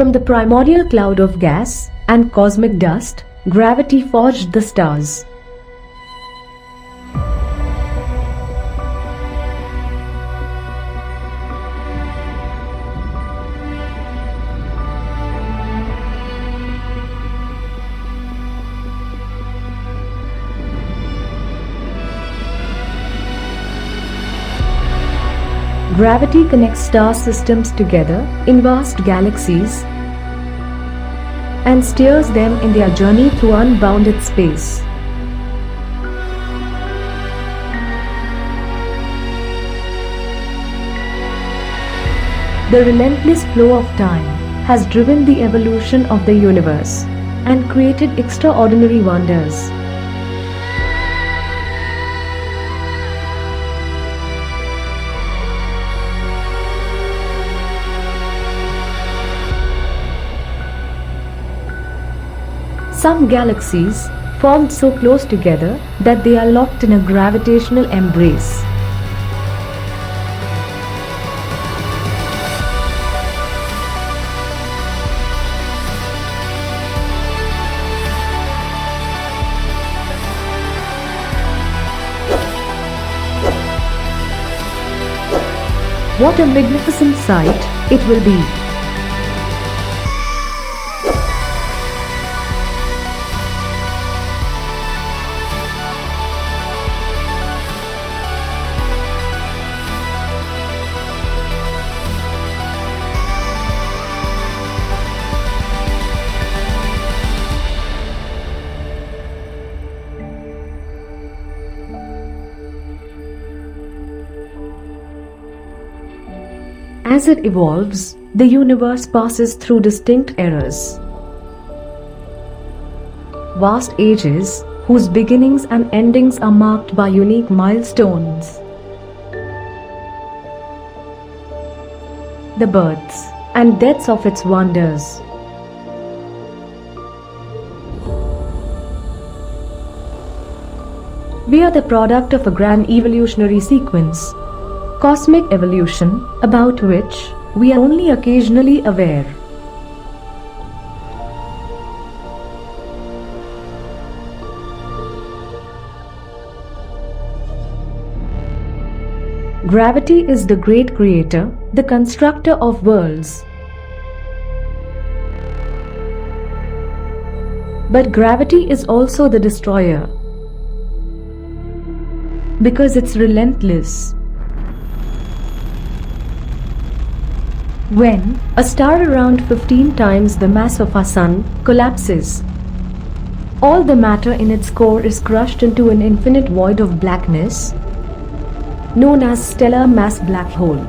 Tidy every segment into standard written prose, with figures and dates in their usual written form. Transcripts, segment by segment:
From the primordial cloud of gas and cosmic dust, gravity forged the stars. Gravity connects star systems together in vast galaxies and steers them in their journey through unbounded space. The relentless flow of time has driven the evolution of the universe and created extraordinary wonders. Some galaxies formed so close together that they are locked in a gravitational embrace. What a magnificent sight it will be! As it evolves, the universe passes through distinct eras. Vast ages whose beginnings and endings are marked by unique milestones. The births and deaths of its wonders. We are the product of a grand evolutionary sequence, cosmic evolution, about which we are only occasionally aware. Gravity is the great creator, the constructor of worlds. But gravity is also the destroyer, because it's relentless. When a star around 15 times the mass of our Sun collapses, all the matter in its core is crushed into an infinite void of blackness, known as stellar mass black hole.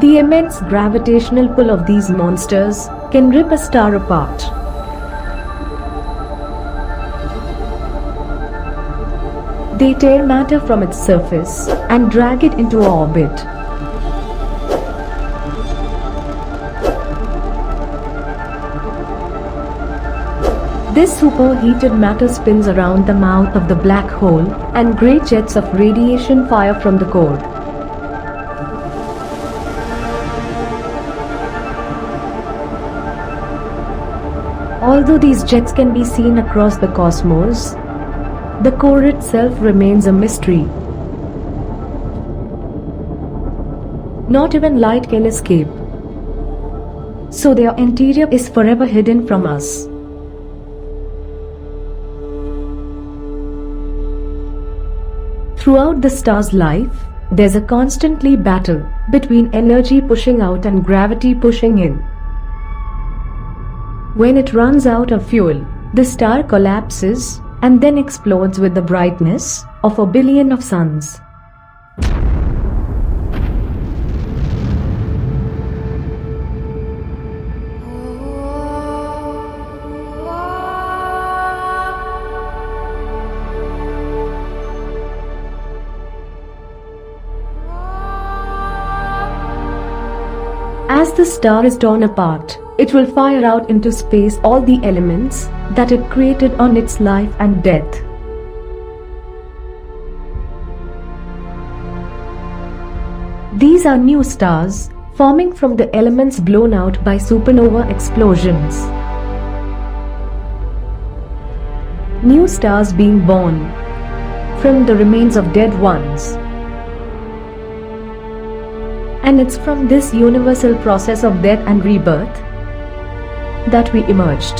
The immense gravitational pull of these monsters can rip a star apart. They tear matter from its surface and drag it into orbit. This superheated matter spins around the mouth of the black hole, and great jets of radiation fire from the core. Although these jets can be seen across the cosmos, the core itself remains a mystery. Not even light can escape, so their interior is forever hidden from us. Throughout the star's life, there's a constantly battle between energy pushing out and gravity pushing in. When it runs out of fuel, the star collapses and then explodes with the brightness of a billion of suns. As the star is torn apart, It will fire out into space all the elements that it created on its life and death. These are new stars forming from the elements blown out by supernova explosions. New stars being born from the remains of dead ones. And it's from this universal process of death and rebirth that we emerged.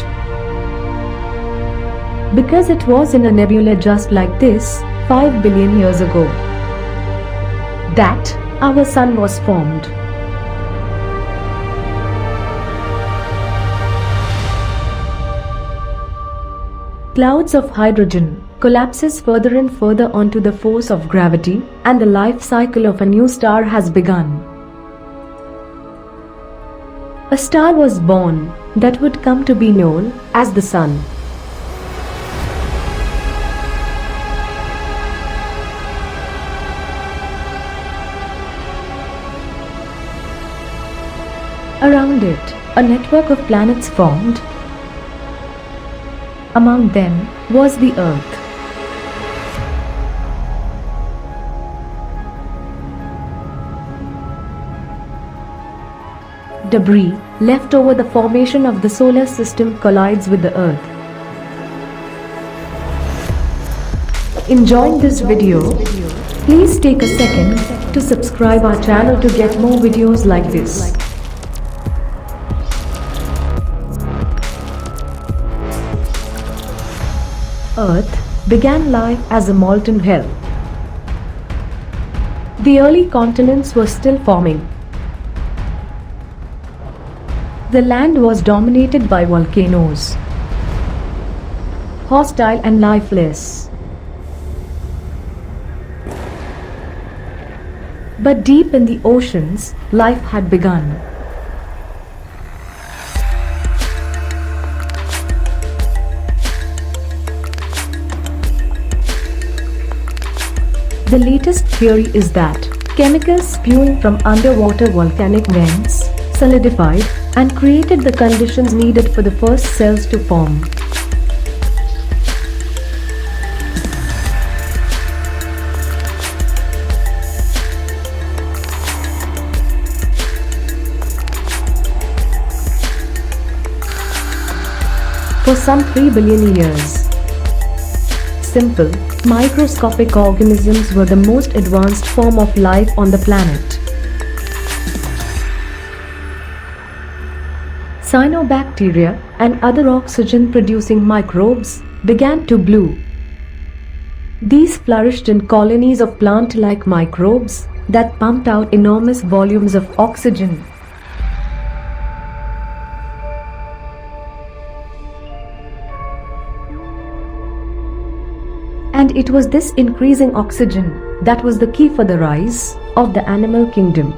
Because it was in a nebula just like this 5 billion years ago that our sun was formed. Clouds of hydrogen collapses further and further onto the force of gravity, and the life cycle of a new star has begun. A star was born that would come to be known as the Sun. Around it, a network of planets formed. Among them was the Earth. Debris left over the formation of the solar system collides with the Earth. Enjoying this video? Please take a second to subscribe our channel to get more videos like this. Earth began life as a molten hell. The early continents were still forming. The land was dominated by volcanoes, hostile and lifeless. But deep in the oceans, life had begun. The latest theory is that chemicals spewing from underwater volcanic vents solidified and created the conditions needed for the first cells to form. For some 3 billion years, simple, microscopic organisms were the most advanced form of life on the planet. Cyanobacteria and other oxygen-producing microbes began to bloom. These flourished in colonies of plant-like microbes that pumped out enormous volumes of oxygen. And it was this increasing oxygen that was the key for the rise of the animal kingdom.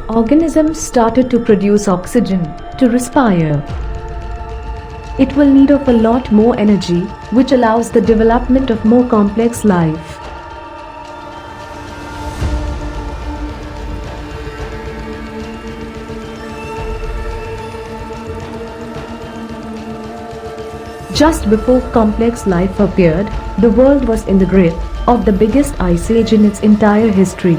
Organisms started to produce oxygen to respire. It will need of a lot more energy, which allows the development of more complex life. Just before complex life appeared, the world was in the grip of the biggest ice age in its entire history.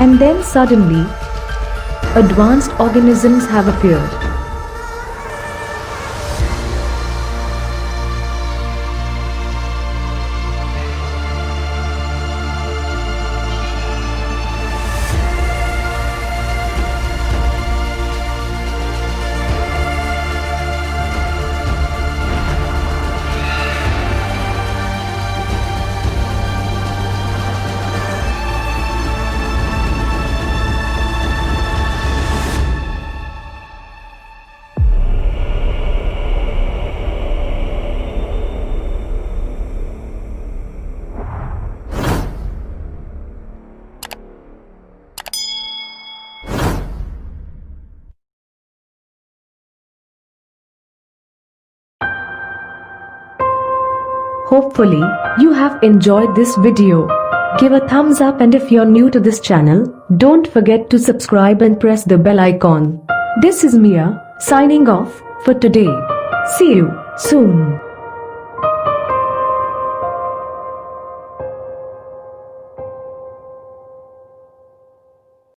And then suddenly, advanced organisms have appeared. Hopefully, you have enjoyed this video. Give a thumbs up, and if you're new to this channel, don't forget to subscribe and press the bell icon. This is Mia, signing off for today. See you soon.